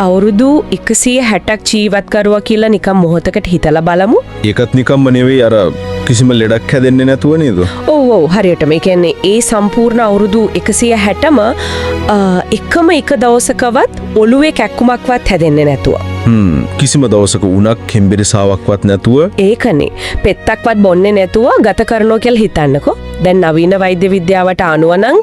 අවුරුදු 160ක් ජීවත් කරුවා කියලා නිකන් මොහොතකට හිතලා බලමු. ඒකත් නිකම්ම නෙවෙයි අර කිසිම ලෙඩක් හැදෙන්නේ නැතුව නේද? ඔව් හරියටම. ඒ කියන්නේ ඒ සම්පූර්ණ අවුරුදු 160ම එකම එක දවසකවත් ඔළුවේ කැක්කුමක්වත් හැදෙන්නේ නැතුව. කිසිම දවසක උණක් හෙම්බිරිසාවක්වත් නැතුව. ඒකනේ. පෙත්තක්වත් බොන්නේ නැතුව ගත කරනවා කියලා හිතන්නකෝ. දැන් නවීන වෛද්‍ය විද්‍යාවට අනුව නම්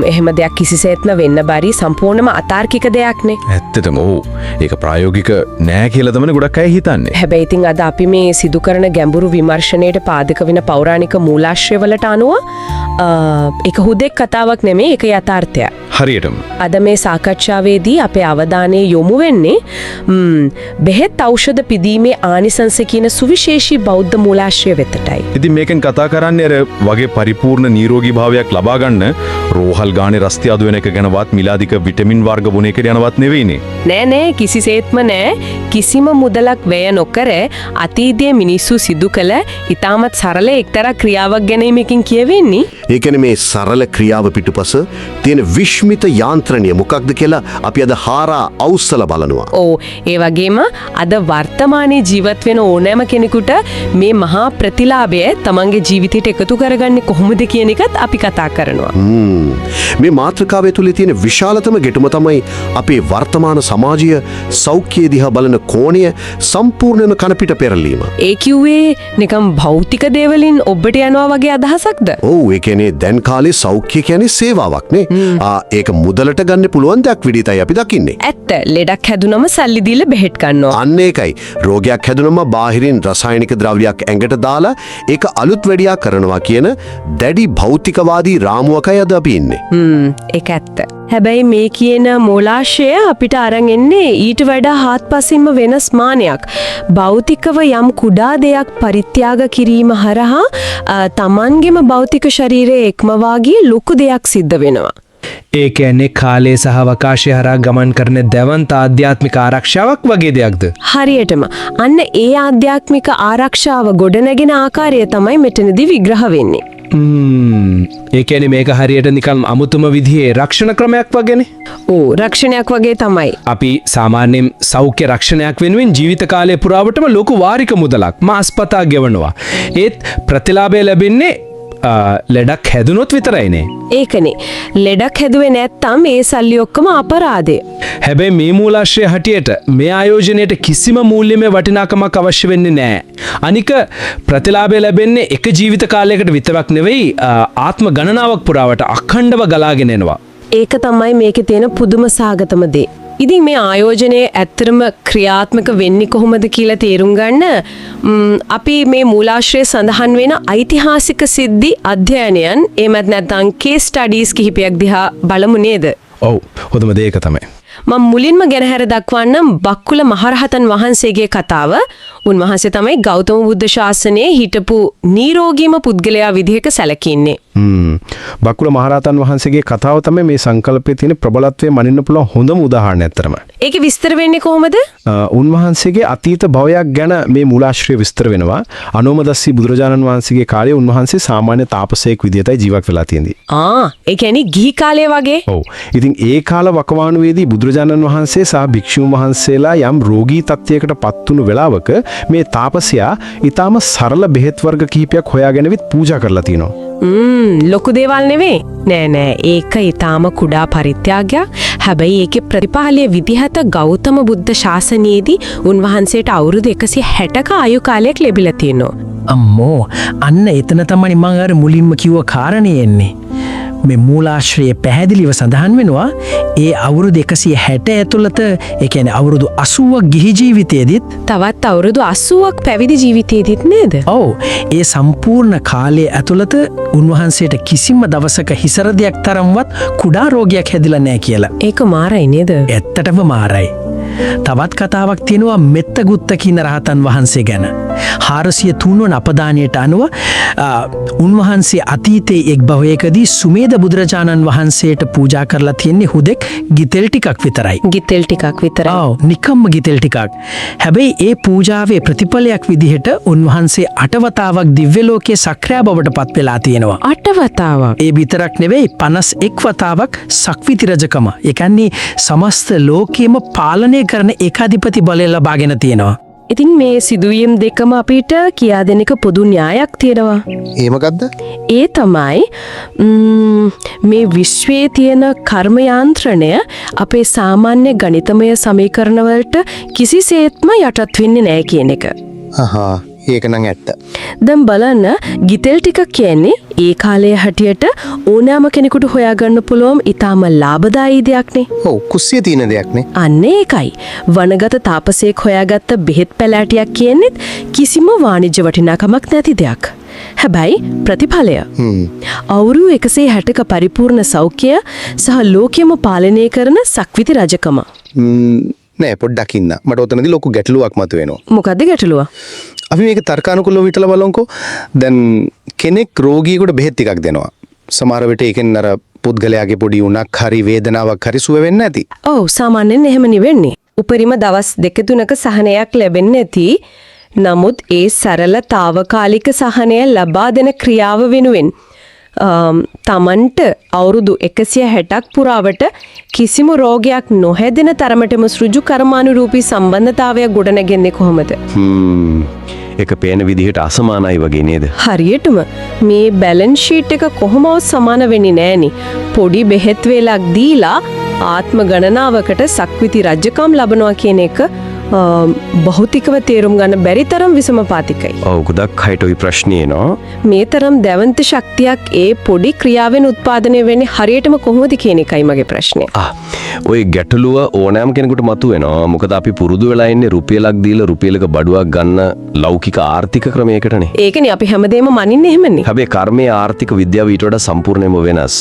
එහෙම දෙයක් කිසිසේත්ම වෙන්න බැරි සම්පූර්ණම අතාර්කික දෙයක් නේ. ඇත්තටම ඔව්. ඒක ප්‍රායෝගික නෑ කියලා තමයි ගොඩක් අය හිතන්නේ. හැබැයි ඉතින් අද අපි මේ සිදු කරන ගැඹුරු විමර්ශනයට පාදක වෙන පෞරාණික මූලාශ්‍රවලට අනුව ඒක හුදෙක් කතාවක් නෙමෙයි, ඒක යථාර්ථය. හරියටම. අද මේ සාකච්ඡාවේදී අපේ අවධානය යොමු වෙන්නේ බෙහෙත් ඖෂධ පිදීමේ ආනිසංස කියන සුවිශේෂී බෞද්ධ මූලාශ්‍රය වෙතටයි. ඉතින් මේකෙන් කතා කරන්නේ අර වගේ පරිපූර්ණ නිරෝගී භාවයක් ලබා ගන්න රෝහල් ගානේ රස්ති අඩු වෙන එක ගැනවත් මිලාදික විටමින් වර්ග බොන එක යනවත් නෙවෙයිනේ. නෑ කිසිසේත්ම නෑ. කිසිම මුදලක් වැය නොකර අතීතයේ මිනිස්සු සිදු කළ ඉතාමත් සරල එක්තරා ක්‍රියාවක් ගැනීමකින් කියවෙන්නේ. ඒ කියන්නේ මේ සරල ක්‍රියාව පිටුපස තියෙන විශ්මිත යාන්ත්‍රණය මොකක්ද කියලා අපි අද හාරා අවුස්සලා බලනවා. ඔව් ඒ වගේම අද වර්තමානයේ ජීවත් වෙන ඕනෑම කෙනෙකුට මේ මහා ප්‍රතිලාභය තමන්ගේ ජීවිතයට එකතු කරගන්නේ කොහොමද කියන එකත් අපි කතා කරනවා. මේ මාතෘකාවේ තුල තියෙන විශාලතම ගැටුම තමයි අපේ වර්තමාන සමාජය සෞඛ්‍ය දිහා බලන කෝණය සම්පූර්ණයෙන්ම කනපිට පෙරලීම. ඒ කිව්වේ නිකම් භෞතික දේවලින් ඔබට යනවා වගේ අදහසක්ද? ඔව් ඒ කියන්නේ දැන් කාලේ සෞඛ්‍ය කියන්නේ සේවාවක් නේ. ඒක මුදලට ගන්න පුළුවන් දෙයක් විදිහටයි අපි දකින්නේ. ඇත්ත. ලෙඩක් හැදුනම සල්ලි දීලා බෙහෙත් ගන්නවා. අන්න ඒකයි. රෝගයක් හැදුනම බාහිරින් රසායනික ද්‍රව්‍යයක් ඇඟට දාලා ඒක අලුත් වැඩියා කරනවා කියන දැඩි භෞතිකවාදී රාමුවකයි අද අපි ඉන්නේ. ඒක ඇත්ත. හැබැයි මේ කියන මූලාශ්‍රය අපිට අරන් එන්නේ ඊට වඩා හාත්පසින්ම වෙනස් මානයක්. භෞතිකව යම් කුඩා දෙයක් පරිත්‍යාග කිරීම හරහා තමන්ගේම භෞතික ශරීරයේ එක්මවා ගිය ලොකු දෙයක් සිද්ධ වෙනවා. ඒ කියන්නේ කාලය සහ අවකාශය හරහා ගමන් කරන දැවන්ත ආධ්‍යාත්මික ආරක්ෂාවක් වගේ දෙයක්ද? හරියටම. අන්න ඒ ආධ්‍යාත්මික ආරක්ෂාව ගොඩනැගෙන ආකාරය තමයි මෙතනදී විග්‍රහ වෙන්නේ. ඒ කියන්නේ මේක හරියට නිකන් අමුතුම විදිහේ රක්ෂණ ක්‍රමයක් වගේනේ. ඕ රක්ෂණයක් වගේ තමයි. අපි සාමාන්‍යයෙන් සෞඛ්‍ය රක්ෂණයක් වෙනුවෙන් ජීවිත කාලය පුරාවටම ලොකු වාරික මුදලක් මාස්පතා ගෙවනවා. ඒත් ප්‍රතිලාභය ලැබෙන්නේ ලෙඩක් හැදුනොත් විතරයිනේ. ඒකනේ. ලෙඩක් හැදුවේ නැත්තම් ඒ සල්ලි ඔක්කොම අපරාධය. හැබැයි මේ මූලාශ්‍රය හැටියට මේ ආයෝජනයට කිසිම මූල්‍යමය වටිනාකමක් අවශ්‍ය වෙන්නේ නැහැ. අනික ප්‍රතිලාභය ලැබෙන්නේ එක ජීවිත කාලයකට විතරක් නෙවෙයි ආත්ම ගණනාවක් පුරාවට අඛණ්ඩව ගලාගෙන එනවා. ඒක තමයි මේකේ තියෙන පුදුම සාගතම දේ. ඉතින් මේ ආයෝජනයේ ඇත්තටම ක්‍රියාත්මක වෙන්නේ කොහොමද කියලා තේරුම් ගන්න අපි මේ මූලාශ්‍රයේ සඳහන් වෙන ඓතිහාසික සිද්ධි අධ්‍යයනයන් එහෙමත් නැත්නම් කේස් ස්ටඩීස් කිහිපයක් දිහා බලමු නේද? ඔව් හොඳම දේ ඒක තමයි. මම මුලින්ම ගෙනහැර දක්වන්නම් බක්කුල මහරහතන් වහන්සේගේ කතාව. උන්වහන්සේ තමයි ගෞතම බුද්ධ ශාසනයේ හිටපු නිරෝගීම පුද්ගලයා විදිහක සැලකින්නේ. බක්කුල මහරහතන් වහන්සේගේ කතාව තමයි මේ සංකල්පයේ තියෙන ප්‍රබලත්වයේ මනින්න පුළුවන් හොඳම උදාහරණය ඇත්තරම. ඒකේ විස්තර වෙන්නේ කොහොමද? උන්වහන්සේගේ අතීත භවයක් ගැන මේ මූලාශ්‍රය විස්තර වෙනවා. අනෝමදස්සී බුදුරජාණන් වහන්සේගේ කාලේ උන්වහන්සේ සාමාන්‍ය තාපසයෙක් විදිහටයි ජීවත් වෙලා තියෙන්නේ. ඒ කියන්නේ ගිහි කාලේ වගේ? ඔව්. ඉතින් ඒ කාල වකවානුවේදී බුදුරජාණන් වහන්සේ සහ භික්ෂුන් වහන්සේලා යම් රෝගී තත්ත්වයකට පත්වුණු වෙලාවක මේ තාපසයා ඊටාම සරල බෙහෙත් වර්ග කිහිපයක් හොයාගෙනවිත් පූජා කරලා තිනවා. ලොකු දේවල් නෙවෙයි. නෑ ඒක ඊටාම කුඩා පරිත්‍යාගයක්. හැබැයි ඒකේ ප්‍රතිපාලය විදිහට ගෞතම බුද්ධ ශාසනයේදී උන්වහන්සේට අවුරුදු 160ක ආයු කාලයක් ලැබිලා තියෙනවා. අම්මෝ අන්න එතන තමයි මම අර මුලින්ම කිව්ව කාරණේ එන්නේ. මේ මූලාශ්‍රයේ පැහැදිලිව සඳහන් වෙනවා ඒ අවුරුදු 160 ඇතුළත ඒ කියන්නේ අවුරුදු 80ක් ගිහි ජීවිතයේදීත් තවත් අවුරුදු 80ක් පැවිදි ජීවිතයේදීත් නේද? ඔව් ඒ සම්පූර්ණ කාලය ඇතුළත උන්වහන්සේට කිසිම දවසක හිසරදයක් තරම්වත් කුඩා රෝගයක් හැදිලා නැහැ කියලා. ඒක මාරයි නේද? ඇත්තටම මාරයි. තවත් කතාවක් තියෙනවා මෙත්තගුත්ත කියන රහතන් වහන්සේ ගැන. 403 වන අපදානයට අනුව උන්වහන්සේ අතීතයේ එක් භවයකදී සුමේද බුදුරජාණන් වහන්සේට පූජා කරලා තියෙන්නේ හුදෙක් ගිතෙල් ටිකක් විතරයි. ගිතෙල් ටිකක් විතරයි. ඔව් නිකම්ම ගිතෙල් ටිකක්. හැබැයි ඒ පූජාවේ ප්‍රතිඵලයක් විදිහට උන්වහන්සේ 8 වතාවක් දිව්‍ය ලෝකයේ සක්‍රිය බවට පත් වෙලා තියෙනවා. 8 වතාවක්. ඒ විතරක් නෙවෙයි 51 වතාවක් සක්විති රජකම. ඒ කියන්නේ සමස්ත ලෝකෙම පාලනය කරන ඒකාධිපති බලය ලබාගෙන තියෙනවා. ඉතින් මේ සිදුවීම් දෙකම අපිට කියා දෙන එක පොදු න්‍යායක් තියෙනවා. ඒ මොකද්ද? ඒ තමයි මේ විශ්වයේ තියෙන කර්ම යාන්ත්‍රණය අපේ සාමාන්‍ය ගණිතමය සමීකරණ වලට කිසිසේත්ම යටත් වෙන්නේ නැහැ කියන එක. අහා ඒක නම් ඇත්ත. දැන් බලන්න ගිතෙල් ටික කියන්නේ ඒ කාලයේ හැටියට ඕනෑම කෙනෙකුට හොයාගන්න පුළුවන් ඊටාම ලාභදායී දෙයක්නේ. ඔව් කුස්සිය තියෙන දෙයක්නේ. අන්න ඒකයි. වනගත තාපසයෙක් හොයාගත්ත බෙහෙත් පැලෑටියක් කියන්නේත් කිසිම වාණිජ්‍ය වටිනාකමක් නැති දෙයක්. හැබැයි ප්‍රතිඵලය අවුරුදු 160ක පරිපූර්ණ සෞඛ්‍ය සහ ලෝකයම පාලනය කරන සක්විති රජකම. නෑ පොඩ්ඩක් ඉන්න. මට ඔතනදී ලොකු ගැටලුවක් මතුවෙනවා. මොකද්ද ගැටලුව? අපි මේක තර්කානුකූලව හිතලා බලමුකෝ. දැන් කෙනෙක් රෝගියෙකුට බෙහෙත් ටිකක් දෙනවා. සමහර විට ඒකෙන් අර පුද්ගලයාගේ පොඩි උණක් හරි වේදනාවක් හරි සුව වෙන්නේ නැති. ඔව් සාමාන්‍යයෙන් එහෙම නෙවෙන්නේ. උපරිම දවස් 2-3ක සහනයක් ලැබෙන්නේ නැති. නමුත් ඒ සරල తాවකාලික සහනය ලබා දෙන ක්‍රියාව වෙනුවෙන් තමන්ට අවුරුදු 160ක් පුරාවට කිසිම රෝගයක් නොහැදෙන තරමටම සෘජු කර්මානුරූපී සම්බන්ධතාවයක් ගොඩනැගෙන්නේ කොහොමද? ඒක පේන විදිහට අසමානයි වගේ නේද? හරියටම මේ බැලන්ස් ෂීට් එක කොහොමවත් සමාන වෙන්නේ නෑනේ. පොඩි බෙහෙත් වේලක් දීලා ආත්ම ගණනාවකට සක්විති රජකම් ලබනවා කියන එක භෞතිකව තේරුම් ගන්න බැරි තරම් විසමපාතිකයි. ඔව් ගොඩක් අයට ওই ප්‍රශ්නේ එනවා. මේ තරම් දැවන්ත ශක්තියක් ඒ පොඩි ක්‍රියාවෙන් උත්පාදනය වෙන්නේ හරියටම කොහොමද කියන එකයි මගේ ප්‍රශ්නේ. ඔය ගැටලුව ඕනෑම කෙනෙකුට මතුවෙනවා. මොකද අපි පුරුදු වෙලා ඉන්නේ රුපියලක් දීලා රුපියලක බඩුවක් ගන්න ලෞකික ආර්ථික ක්‍රමයකටනේ. ඒකනේ අපි හැමදේම මනින්නේ එහෙමනේ. හැබැයි කර්මයේ ආර්ථික විද්‍යාව ඊට වඩා සම්පූර්ණයෙන්ම වෙනස්.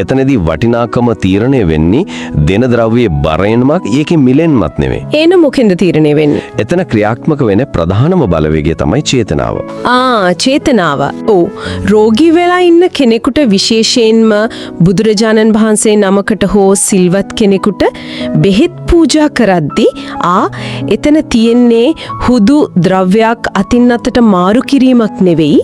එතනදී වටිනාකම තීරණය වෙන්නේ දෙන ද්‍රව්‍යයේ බරෙන්මක් ඒකේ මිලෙන්මත් නෙවෙයි. එන මොකෙන්ද තීරණය වෙන්නේ? එතන ක්‍රියාත්මක වෙන ප්‍රධානම බලවේගය තමයි චේතනාව. චේතනාව. ඔව්. රෝගී වෙලා ඉන්න කෙනෙකුට විශේෂයෙන්ම බුදුරජාණන් වහන්සේ නමකට හෝ සිල්වත් කෙනෙකුට බෙහෙත් පූජා කරද්දී එතන තියෙන්නේ හුදු ද්‍රව්‍යයක් අතින් අතට මාරු කිරීමක් නෙවෙයි.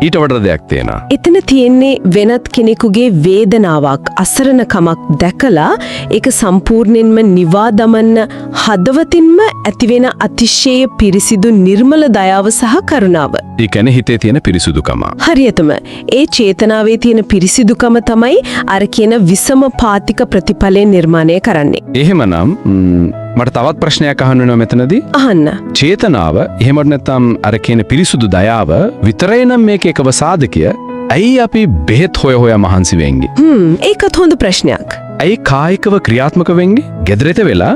ඊට වඩා දෙයක් තියෙනවා. එතන තියෙන්නේ වෙනත් කෙනෙකුගේ වේදනාවක් අසරණකමක් දැකලා ඒක සම්පූර්ණයෙන්ම නිවා දමන්න හදවතින්ම ඇතිවෙන අතිශය පිරිසිදු නිර්මල දයාව සහ කරුණාව. ඒ කියන්නේ හිතේ තියෙන පිරිසුදුකම. හරියටම ඒ චේතනාවේ තියෙන පිරිසිදුකම තමයි අර කියන විසම පාතික ප්‍රතිඵලය නිර්මාණය කරන්නේ. එහෙමනම් මට තවත් ප්‍රශ්නයක් අහන්න වෙනවා මෙතනදී. අහන්න. චේතනාව එහෙම නැත්නම් අර කියන පිරිසුදු දයාව විතරයි නම් මේක එකව සාධකය. ඇයි අපි බෙහෙත් හොය මහන්සි වෙන්නේ? ඒකත් හොඳ ප්‍රශ්නයක්. ඇයි කායිකව ක්‍රියාත්මක වෙන්නේ? ගෙදරට වෙලා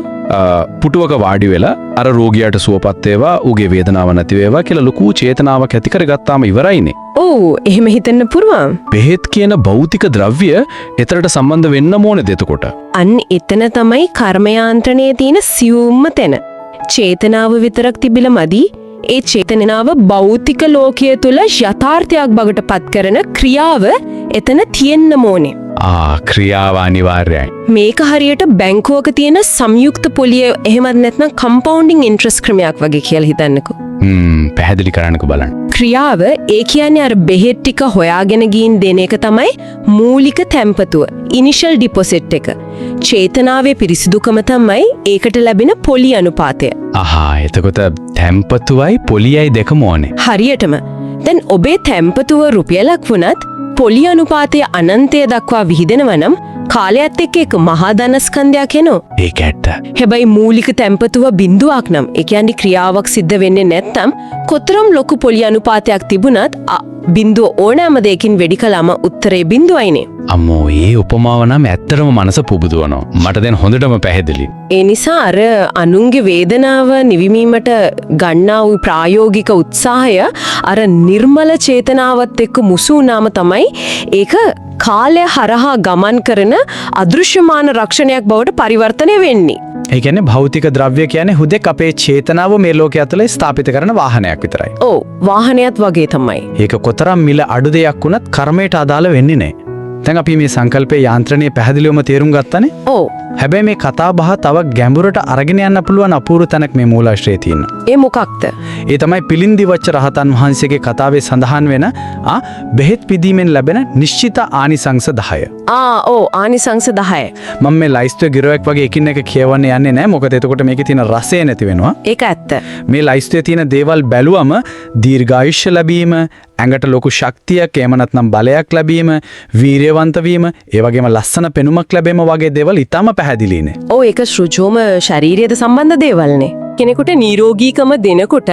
පුටුවක වාඩි වෙලා අර රෝගියාට සුවපත් වේවා, ඌගේ වේදනාව නැති වේවා කියලා ලොකු චේතනාවක් ඇති කරගත්තාම ඉවරයිනේ. ඔව් එහෙම හිතන්න පුරුවන්. බෙහෙත් කියන භෞතික ද්‍රව්‍ය එතරට සම්බන්ධ වෙන්න ඕනේද එතකොට? අන්න එතන තමයි කර්මයාන්ත්‍රණයේ තියෙන සියුම්ම තැන. චේතනාව විතරක් තිබිලා මදි. ඒ චේතනාව භෞතික ලෝකයේ තුල යථාර්ථයක් බවට පත් කරන ක්‍රියාව එතන තියෙන්න ඕනේ. ක්‍රියාව අනිවාර්යයි. මේක හරියට බැංකුවක තියෙන සංයුක්ත පොලිය එහෙමත් නැත්නම් කම්පවුන්ඩින් ඉන්ට්‍රස්ට් ක්‍රමයක් වගේ කියලා හිතන්නකෝ. පැහැදිලි කරන්නකෝ බලන්න. ක්‍රියාව ඒ කියන්නේ අර බෙහෙත් ටික හොයාගෙන ගින් දෙන එක තමයි මූලික තැම්පතුව, ඉනිෂල් ඩිපොසිට් එක. චේතනාවේ පිරිසිදුකම තමයි ඒකට ලැබෙන පොලි අනුපාතය. එතකොට තැම්පතුවයි පොලියයි දෙකම ඕනේ. හරියටම. දැන් ඔබේ තැම්පතුව රුපියලක් වුණත් පොලි අනුපාතය අනන්තය දක්වා විහිදෙනවා නම් කාලයත් එක්ක එක මහා ධනස්කන්ධයක් එනවා. ඒක ඇත්ත. හැබැයි මූලික තැම්පතුව බිඳුවක් නම්, ඒ කියන්නේ ක්‍රියාවක් සිද්ධ වෙන්නේ නැත්නම් කොතරම් ලොකු පොලි අනුපාතයක් තිබුණත් බිඳුව ඕනෑම දෙයකින් වෙඩි කළාම උත්තරේ බිඳුවයිනේ. අම්මෝ ඒ උපමාව නම් ඇත්තටම මනස පුබුදවනවා. මට දැන් හොඳටම පැහැදිලි. ඒ නිසා අර අනුන්ගේ වේදනාව නිවිමීමට ගන්නා වූ ප්‍රායෝගික උත්සාහය අර නිර්මල චේතනාවත් එක්ක මුසු වුණාම තමයි ඒක කාලය හරහා ගමන් කරන අදෘශ්‍යමාන රක්ෂණයක් බවට පරිවර්තනය වෙන්නේ. ඒ කියන්නේ භෞතික ද්‍රව්‍ය කියන්නේ හුදෙක් අපේ චේතනාව මේ ලෝකයේ ඇතුලේ ස්ථාපිත කරන වාහනයක් විතරයි. ඔව් වාහනයත් වගේ තමයි. ඒක කොතරම් මිල අඩු දෙයක් වුණත් කර්මයට අදාළ වෙන්නේ නැහැ. දැන් අපි මේ සංකල්පයේ යාන්ත්‍රණය පැහැදිලිවම තේරුම් ගත්තනේ. ඔව්. හැබැයි මේ කතා බහ තව ගැඹුරට අරගෙන යන්න පුළුවන් අපූර්ව තැනක් මේ මූලාශ්‍රයේ තියෙනවා. ඒ මොකක්ද? ඒ තමයි පිළින්දි වච්ච රහතන් වහන්සේගේ කතාවේ සඳහන් වෙන බෙහෙත් පිදීමෙන් ලැබෙන නිශ්චිත ආනිසංස 10. ඔව් ආනිසංස 10. මම මේ ලයිස්තුවේ ගිරෝයක් වගේ එකින් එක කියවන්න යන්නේ නැහැ. මොකද එතකොට මේකේ තියෙන රසය නැති වෙනවා. ඒක ඇත්ත. මේ ලයිස්තුවේ තියෙන දේවල් බැලුවම දීර්ඝායුෂ ලැබීම, ඇඟට ලොකු ශක්තියක්, එහෙම නැත්නම් බලයක් ලැබීම, වීරියවන්ත වීම, ඒ වගේම ලස්සන පෙනුමක් ලැබීම වගේ දේවල් ඊටම පැහැදිලිනේ. ඔව් ඒක ශ්‍රුජෝම ශරීරයට සම්බන්ධ දේවල්නේ. කෙනෙකුට නිරෝගීකම දෙනකොට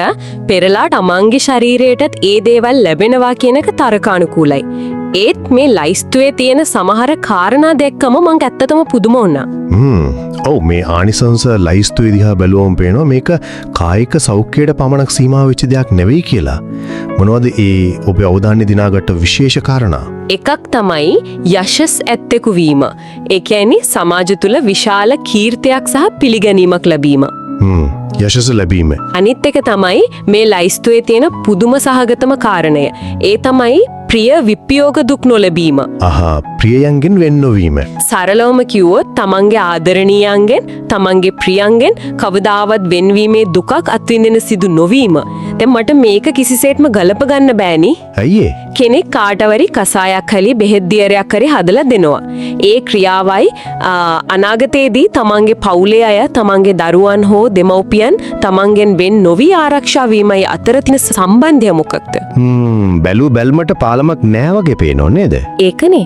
පෙරලා තමන්ගේ ශරීරයටත් ඒ දේවල් ලැබෙනවා කියන එක තර්කානුකූලයි. ඒත් මේ ලයිස්තුවේ තියෙන සමහර කාරණා දැක්කම මං ඇත්තටම පුදුම වුණා. ඔව් මේ ආනිසංස ලයිස්තුවේ දිහා බැලුවම පේනවා මේක කායික සෞඛ්‍යයට පමණක් සීමා වෙච්ච දෙයක් නෙවෙයි කියලා. මොනවද ඒ ඔබේ අවධානය දිනාගත්ත විශේෂ කාරණා? එකක් තමයි යශස් ඇත්තෙකු වීම. ඒ කියන්නේ සමාජ තුල විශාල කීර්තියක් සහ පිළිගැනීමක් ලැබීම. යශස ලැබීම. අනිත් එක තමයි මේ ලයිස්තුවේ තියෙන පුදුම සහගතම කාරණය. ඒ තමයි ප්‍රිය විප්පියෝග දුක් නොලැබීම. ප්‍රියයන්ගෙන් වෙන් නොවීම. සරලවම කිව්වොත් තමන්ගේ ආදරණීයයන්ගෙන්, තමන්ගේ ප්‍රියයන්ගෙන් කවදාවත් වෙන්වීමේ දුකක් අත්විඳින සිදු නොවීම. දැන් මට මේක කිසිසේත්ම ගලප ගන්න බෑනි. ඇයි කෙනෙක් කාටවරි කසායක් හරි බෙහෙත් දියරයක් හරි හදලා දෙනවා. ඒ ක්‍රියාවයි අනාගතයේදී තමන්ගේ පවුලේ අය, තමන්ගේ දරුවන් හෝ දෙමව්පියන් තමන්ගෙන් වෙන් නොවි ආරක්ෂා වීමයි අතර තියෙන සම්බන්ධය මොකක්ද? බැලු බැල්මට පාලමක් නෑ වගේ පේනෝ නේද? ඒකනේ.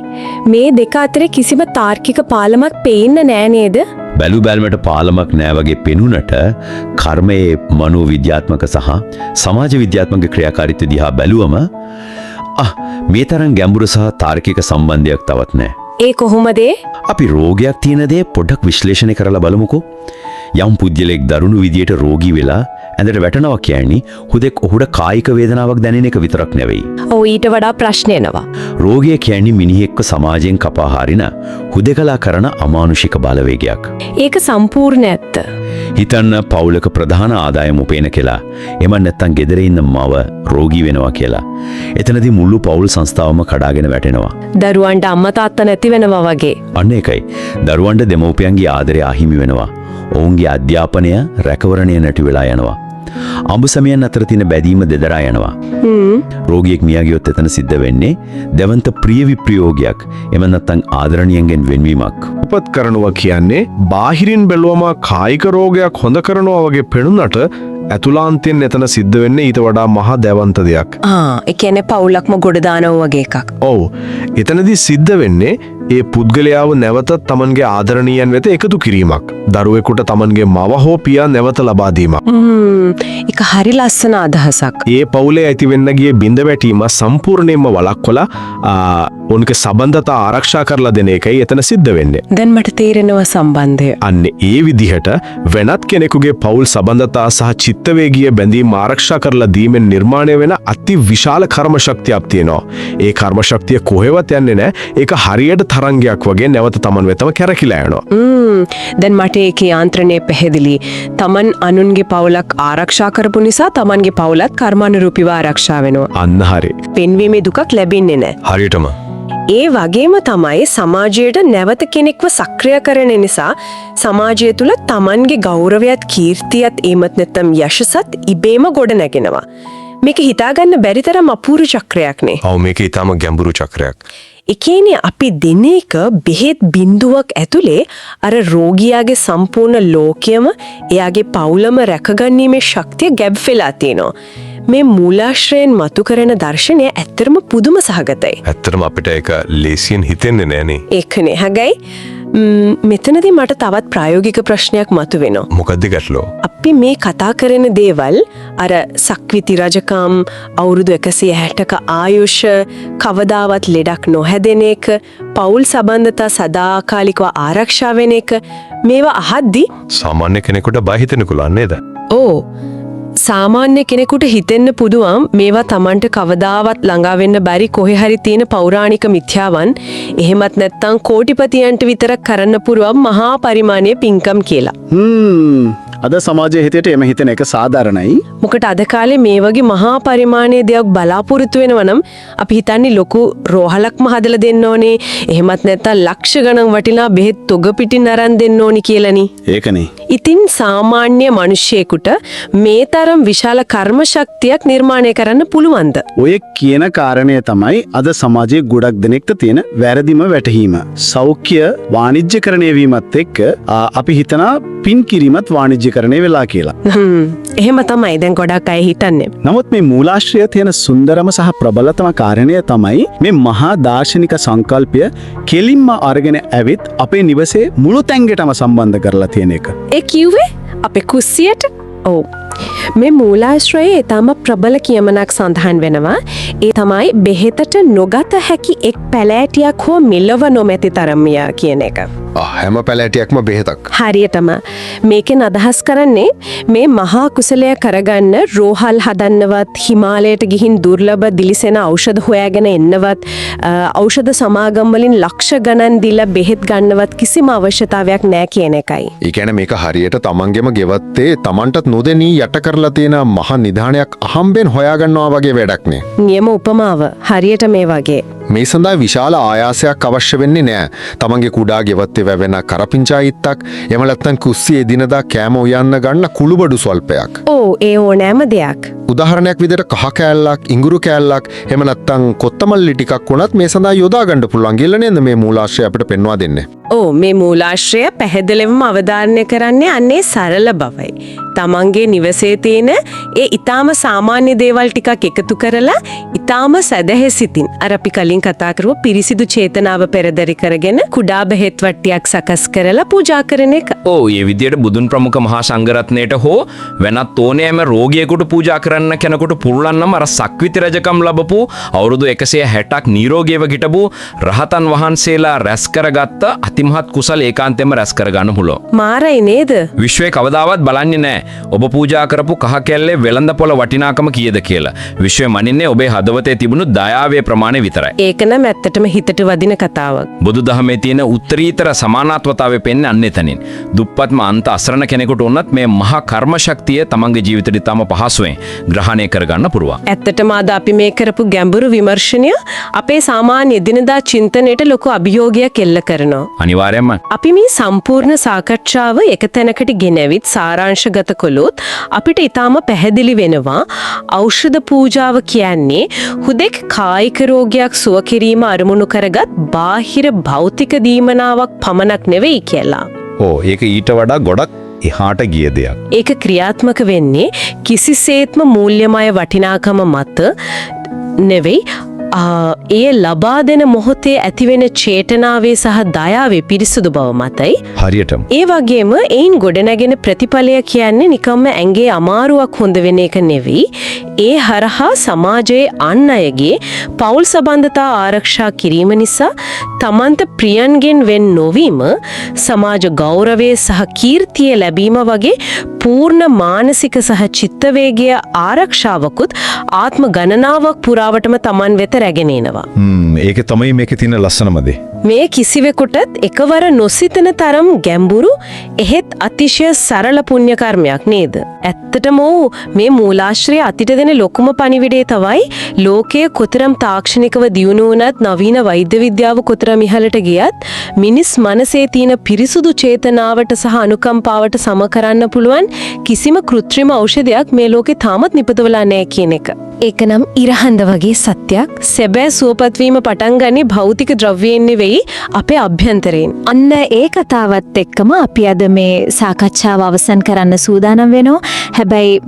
මේ දෙක අතර කිසිම තාර්කික පාලමක් පේන්න නෑ නේද? බැලු බැල්මට පාලමක් නෑ වගේ පෙනුනට කර්මයේ මනෝවිද්‍යාත්මක සහ සමාජ විද්‍යාත්මක ක්‍රියාකාරීත්වය දිහා බැලුවම මේ තරම් ගැඹුරු සහ තාර්කික සම්බන්ධයක් තවත් නෑ. ඒ කොහොමද? අපි රෝගයක් තියෙන දේ පොඩ්ඩක් විශ්ලේෂණය කරලා බලමුකෝ. යම් පුද්ගලෙක් දරුණු විදියට රෝගී වෙලා ඇඳට වැටෙනවා කියන්නේ හුදෙක් ඔහුට කායික වේදනාවක් දැනෙන එක විතරක් නෙවෙයි. ඔව් ඊට වඩා ප්‍රශ්න එනවා. රෝගය කියන්නේ මිනිහෙක්ව සමාජයෙන් කපා හරින හුදෙකලා කරන අමානුෂික බලවේගයක්. ඒක සම්පූර්ණ ඇත්ත. හිතන්න පවුලක ප්‍රධාන ආදායම උපයන කියලා. එමන් නැත්තම් ගෙදර ඉන්න මව රෝගී වෙනවා කියලා. එතනදී මුළු පවුල් සංස්ථාවම කඩාගෙන වැටෙනවා. දරුවන්ට අම්මා තාත්තා නැති වෙනවා වගේ. අන්න ඒකයි. දරුවන්ට දෙමව්පියන්ගේ ආදරය අහිමි වෙනවා. ඔවුන්ගේ අධ්‍යාපනය රැකවරණය නැති වෙලා යනවා. අඹසමයන් අතර තියෙන බැඳීම දෙදරා යනවා. රෝගියෙක් මිය ගියොත් එතන සිද්ධ වෙන්නේ දෙවන්ත ප්‍රිය විප්‍රයෝගයක්. එම නැත්නම් ආදරණීයන්ගෙන් වෙන්වීමක්. උපත් කරනවා කියන්නේ බාහිරින් බැලුවම කායික රෝගයක් හොඳ කරනවා වගේ පෙනුනට ඇතුළාන්තයෙන් එතන සිද්ධ වෙන්නේ ඊට වඩා මහා දැවන්ත දෙයක්. ඒ කියන්නේ පවුලක්ම ගොඩ දානවා වගේ එකක්. ඔව්. එතනදී සිද්ධ වෙන්නේ ඒ පුද්ගලයාව නැවතත් තමන්ගේ ආදරණීයන් වෙත එකතු කිරීමක්. දරුවෙකුට තමන්ගේ මව හෝ පියා නැවත ලබා දීමක්. ඒක හරි ලස්සන අදහසක්. ඒ පවුලේ ඇති වෙන්න ගිය බිඳ වැටීම සම්පූර්ණයෙන්ම වළක්වලා උන්ගේ සම්බන්ධතා ආරක්ෂා කරලා දෙන එකයි එතන සිද්ධ වෙන්නේ. දැන් මට තේරෙනවා සම්බන්ධය. අන්න ඒ විදිහට වෙනත් කෙනෙකුගේ පවුල් සම්බන්ධතා සහ චිත්තවේගීය බැඳීම් ආරක්ෂා කරලා දීමෙන් නිර්මාණය වෙන අති විශාල කර්ම ශක්තියක් තියෙනවා. ඒ කර්ම ශක්තිය කොහෙවත් යන්නේ නැහැ. ඒක හරියට තරංගයක් වගේ නැවත තමන් වෙතම කැරකිලා යනවා. දැන් මට ඒකේ යාන්ත්‍රණය පැහැදිලි. තමන් අනුන්ගේ පවුලක් ආරක්ෂා කරපු නිසා තමන්ගේ පවුලත් කර්මානුරූපීව ආරක්ෂා වෙනවා. අන්න හරි. පෙන්වීමේ දුකක් ලැබෙන්නේ නැහැ. හරියටම. ඒ වගේම තමයි සමාජයට නැවත කෙනෙක්ව සක්‍රිය කරන නිසා සමාජය තුළ තමන්ගේ ගෞරවයත් කීර්තියත් එමත් නැත්නම් යශසත් ඉබේම ගොඩ නැගෙනවා. මේක හිතාගන්න බැරි තරම් අපූර්ව චක්‍රයක් නේ. ඔව් මේක ඊටම ගැඹුරු චක්‍රයක්. ඒ කියන්නේ අපි දෙන එක බෙහෙත් බිඳුවක් ඇතුලේ අර රෝගියාගේ සම්පූර්ණ ලෝකයම එයාගේ පවුලම රැකගැනීමේ ශක්තිය ගැබ් වෙලා තියෙනවා. මේ මූලාශ්‍රයෙන් මතු කරන දර්ශනය ඇත්තටම පුදුම සහගතයි. ඇත්තටම අපිට ඒක ලේසියෙන් හිතෙන්නේ නෑනේ. ඒකනේ. හැබැයි මෙතනදී මට තවත් ප්‍රායෝගික ප්‍රශ්නයක් මතුවෙනවා. මොකද්ද ගැටලුව? අපි මේ කතා කරන දේවල් අර සක්විති රජකම්, අවුරුදු 160ක ආයුෂ, කවදාවත් ලෙඩක් නොහැදෙන එක, පෞල් සම්බන්ධතා සදාකාලිකව ආරක්ෂා වෙන එක, මේවා අහද්දි සාමාන්‍ය කෙනෙකුට බය හිතෙන්න පුළුවන් නේද? ඕ සාමාන්‍ය කෙනෙකුට හිතෙන්න පුදුවම් මේවා Tamanට කවදාවත් ළඟා වෙන්න බැරි කොහේ හරි තියෙන පෞරාණික මිත්‍යාවන් එහෙමත් නැත්නම් කෝටිපතියන්ට විතරක් කරන්න පුරුවන් මහා පරිමාණයේ පින්කම් කියලා. අද සමාජයේ හිතේට එම හිතෙන එක සාධාරණයි. මොකට අද කාලේ මේ වගේ මහා පරිමාණයේ දෙයක් බලාපොරොත්තු වෙනවා නම් අපි හිතන්නේ ලොකු රෝහලක්ම හදලා දෙන්න ඕනේ. එහෙමත් නැත්නම් ලක්ෂ ගණන් වටිනා බෙහෙත් තොග පිටින් අරන් දෙන්න ඕනි කියලානේ. ඒකනේ. ඉතින් සාමාන්‍ය මිනිහෙකුට මේ තරම් විශාල කර්ම ශක්තියක් නිර්මාණය කරන්න පුළුවන්ද? ඔය කියන කාරණය තමයි අද සමාජයේ ගොඩක් දෙනෙක්ට තියෙන වැරදිම වැටහීම. සෞඛ්‍ය වාණිජ්‍යකරණය වීමත් එක්ක අපි හිතනා පින් කිරීමත් වාණිජ්‍යකරණය වෙලා කියලා. එහෙම තමයි දැන් ගොඩක් අය හිතන්නේ. නමුත් මේ මූලාශ්‍රය තියෙන සුන්දරම සහ ප්‍රබලතම කාරණය තමයි මේ මහා දාර්ශනික සංකල්පය කෙලින්ම අරගෙන ඇවිත් අපේ නිවසේ මුළු තැන්ගෙටම සම්බන්ධ කරලා තියෙන එක. ඒ කිව්වේ අපේ කුස්සියට? ඔව්. මේ මූලාශ්‍රයේ ඊටම ප්‍රබල කියමනක් සඳහන් වෙනවා. ඒ තමයි බෙහෙතට නොගත හැකි එක් පැලෑටියක් හෝ මෙලව නොමැති තරම්ය කියන එක. හැම පැලෑටියක්ම බෙහෙතක්. හරියටම මේකෙන් අදහස් කරන්නේ මේ මහා කුසලය කරගන්න රෝහල් හදන්නවත් හිමාලයට ගිහින් දුර්ලභ දිලිසෙන ඖෂධ හොයාගෙන එන්නවත් ඖෂධ සමාගම් වලින් ලක්ෂ ගණන් දීලා බෙහෙත් ගන්නවත් කිසිම අවශ්‍යතාවයක් නැහැ කියන එකයි. ඒ කියන්නේ මේක හරියට තමන්ගෙම ගෙවත්තේ තමන්ටත් නොදෙනී යට කරලා තියෙන මහා නිධානයක් අහම්බෙන් හොයාගන්නවා වගේ වැඩක් නේ. නියම උපමාව හරියට මේ වගේ. මේ සඳහා විශාල ආයාසයක් අවශ්‍ය වෙන්නේ නැහැ. තමන්ගේ කුඩා ගෙවත්තේ වැවෙන කරපිංචා ඉත්තක් එහෙම නැත්නම් කුස්සියේ දිනදා කෑම උයන්න ගන්න කුළුබඩු ස්වල්පයක්. ඕ ඒ ඕනෑම දෙයක්. උදාහරණයක් විදිහට කහ කෑල්ලක්, ඉඟුරු කෑල්ලක්, එහෙම නැත්නම් කොත්තමල්ලි ටිකක් වුණත් මේ සඳහා යොදා ගන්න පුළුවන් කියලා නේද මේ මූලාශ්‍රය අපිට පෙන්වා දෙන්නේ. ඕ මේ මූලාශ්‍රය පැහැදිලිවම අවධාරණය කරන්නේ අන්නේ සරල බවයි. තමන්ගේ නිවසේ තියෙන ඒ ඊටාම සාමාන්‍ය දේවල් ටිකක් එකතු කරලා ඊටාම සැදැහැසිතින් අර අපි කලින් කතා කරපු පිරිසිදු චේතනාව පෙරදරි කරගෙන කුඩා බෙහෙත් වට්ටියක් සකස් කරලා පූජා කරන එක. ඕ ඒ විදියට බුදුන් ප්‍රමුඛ මහා සංඝරත්නයට හෝ වෙනත් ඕනෑම රෝගියෙකුට පූජා කරන්න කෙනෙකුට පුළුවන් නම් අර සක්විති රජකම් ලැබපු අවුරුදු 160ක් නිරෝගීව හිටපු රහතන් වහන්සේලා රැස් කරගත්ත අතිමහත් කුසල ඒකාන්තයෙන්ම රැස් කරගන්න පුළුවන්. මාරයි නේද? විශ්වයේ කවදාවත් බලන්නේ නැහැ ඔබ පූජා කරපු කහ කැල්ලේ වෙළඳ පොළ වටිනාකම කීයද කියලා. විශ්වය මනින්නේ ඔබේ හදවතේ තිබුණු දයාවේ ප්‍රමාණය විතරයි. ඒක නම් ඇත්තටම හිතට වදින කතාවක්. බුදුදහමේ තියෙන උත්තරීතර සමානාත්මතාවය පෙන්නේ අන්න එතනින්. දුප්පත්ම අන්ත අසරණ කෙනෙකුට උනත් මේ මහා කර්ම ශක්තිය තමන්ගේ ජීවිතේට තම පහසුවෙන් ග්‍රහණය කරගන්න පුළුවන්. ඇත්තටම අද අපි මේ කරපු ගැඹුරු විමර්ශනය අපේ සාමාන්‍ය එදිනදා චින්තනයට ලොකු අභියෝගයක් එල්ල කරනවා. අනිවාර්යයෙන්ම අපි මේ සම්පූර්ණ සාකච්ඡාව එක තැනකට ගෙනවිත් සාරාංශගත කළොත් අපිට ඊටාම පැහැදිලි වෙනවා ඖෂධ පූජාව කියන්නේ හුදෙක් කායික රෝගයක් සුව කිරීම අරමුණු කරගත් බාහිර භෞතික දීමනාවක් පමණක් නෙවෙයි කියලා. ඒක ඊට වඩා ගොඩක් එහාට ගිය දෙයක්. ඒක ක්‍රියාත්මක වෙන්නේ කිසිසේත්ම මූල්‍යමය වටිනාකම මත නෙවෙයි ඒ ලබා දෙන මොහොතේ ඇතිවෙන චේතනාවේ සහ දයාවේ පිරිසුදු බව මතයි. හරියටම. ඒ වගේම එයින් ගොඩනැගෙන ප්‍රතිඵලය කියන්නේ නිකම්ම ඇඟේ අමාරුවක් හොඳ වෙන එක නෙවෙයි. ඒ හරහා සමාජයේ අන් අයගේ පෞල් සම්බන්ධතා ආරක්ෂා කිරීම නිසා තමන්ට ප්‍රියන්ගෙන් වෙන් නොවීම සමාජ ගෞරවය සහ කීර්තිය ලැබීම වගේ පූර්ණ මානසික සහ චිත්ත වේගය ආරක්ෂාවකුත් ආත්ම ගණනාවක් පුරාවටම තමන් වෙත රැගෙන එනවා. ඒක තමයි මේකේ තියෙන ලස්සනම දේ. මේ කිසිවෙකුටත් එකවර නොසිතන තරම් ගැඹුරු එහෙත් අතිශය සරල පුණ්‍ය කර්මයක් නේද? ඇත්තටම මේ මූලාශ්‍රය අතිට දෙන ලොකුම පණිවිඩය තමයි ලෝකයේ කොතරම් තාක්ෂණිකව දියුණු වුණත් නවීන වෛද්‍ය විද්‍යාව කොතරම් ඉහළට ගියත් මිනිස් මනසේ තියෙන පිරිසුදු චේතනාවට සහ අනුකම්පාවට සම කරන්න පුළුවන් කිසිම කෘත්‍රිම ඖෂධයක් මේ ලෝකේ තාමත් නිපදවලා නැහැ කියන එක. ඒක නම් ඉරහඳ වගේ සත්‍යයක්. සැබෑ සුවපත් වීම පටන් ගන්නේ භෞතික ද්‍රව්‍යයෙන් නෙවෙයි අපේ අභ්‍යන්තරයෙන්. අන්න ඒ කතාවත් එක්කම අපි අද මේ සාකච්ඡාව අවසන් කරන්න සූදානම් වෙනවා. හැබැයි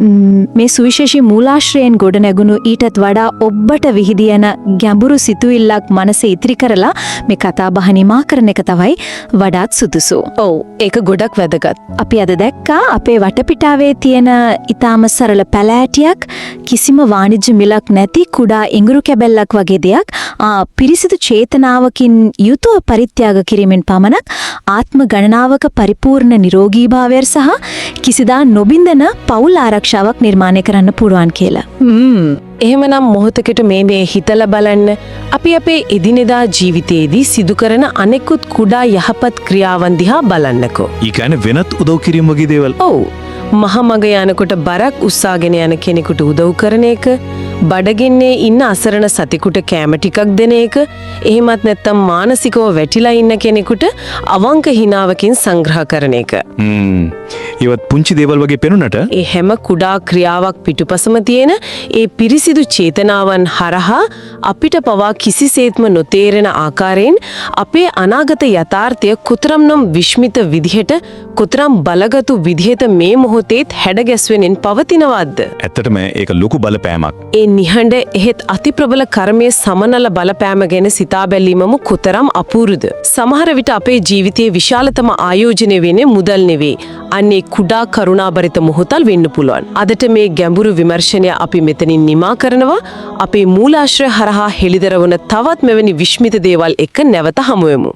මේ සුවිශේෂී මූලාශ්‍රයෙන් ගොඩ නැගුණු ඊටත් වඩා ඔබට විහිදියන ගැඹුරු සිතුවිල්ලක් මනසේ ඉතිරි කරලා මේ කතා බහ නිමා කරන එක තමයි වඩාත් සුදුසු. ඔව් ඒක ගොඩක් වැදගත්. අපි අද දැක්කා අපේ වටපිටාවේ තියෙන ඊටාම සරල පැලෑටියක් කිසිම වාණිජ්‍ය මිලක් නැති කුඩා ඉඟුරු කැබැල්ලක් වගේ දෙයක් පිරිසිදු චේතනාවකින් යුතුව පරිත්‍යාග කිරීමෙන් පමණක් ආත්ම ගණනාවක පරිපූර්ණ නිරෝගීභාවය සහ කිසිදා නොබින්දන පෞල් පවුල් ආරක්ෂාවක් නිර්මාණය කරන්න පුළුවන් කියලා. එහෙමනම් මොහොතකට මේ හිතලා බලන්න අපි අපේ එදිනෙදා ජීවිතයේදී සිදු කරන අනෙකුත් කුඩා යහපත් ක්‍රියාවන් දිහා බලන්නකෝ. ඒ කියන්නේ වෙනත් උදව් කිරීම වගේ දේවල්. ඔව්. මහමග යනකොට බරක් උස්සාගෙන යන කෙනෙකුට උදව් කරන එක, බඩගින්නේ ඉන්න අසරණ සතෙකුට කෑම ටිකක් දෙන එක, එහෙමත් නැත්නම් මානසිකව වැටිලා ඉන්න කෙනෙකුට අවංක හිනාවකින් සංග්‍රහ කරන එක. ඒවත් පුංචි දේවල් වගේ පෙනුනට ඒ හැම කුඩා ක්‍රියාවක් පිටුපසම තියෙන ඒ පිරිසිදු චේතනාවන් හරහා අපිට පවා කිසිසේත්ම නොතේරෙන ආකාරයෙන් අපේ අනාගත යථාර්ථය කොතරම්නම් විශ්මිත විදිහට, කොතරම් බලගතු විදිහට මේ මොහොතේත් හැඩගැස්වෙනින් පවතිනවද? ඇත්තටම ඒක ලොකු බලපෑමක්. ඒ නිහඬ එහෙත් අතිප්‍රබල කර්මයේ සමනල බලපෑම ගැන සිතා බැලීමම කොතරම් අපූරුද? සමහර විට අපේ ජීවිතයේ විශාලතම ආයෝජනය වෙන්නේ මුදල් නෙවෙයි. අන්නේ කුඩා කරුණාබරිත මොහොතල් වෙන්න පුළුවන්. අදට මේ ගැඹුරු විමර්ශනය අපි මෙතනින් නිමා කරනවා. අපේ මූලාශ්‍රය හරහා හෙළිදරවන තවත් මෙවැනි විශ්මිත දේවල් එක්ක නැවත හමුවෙමු.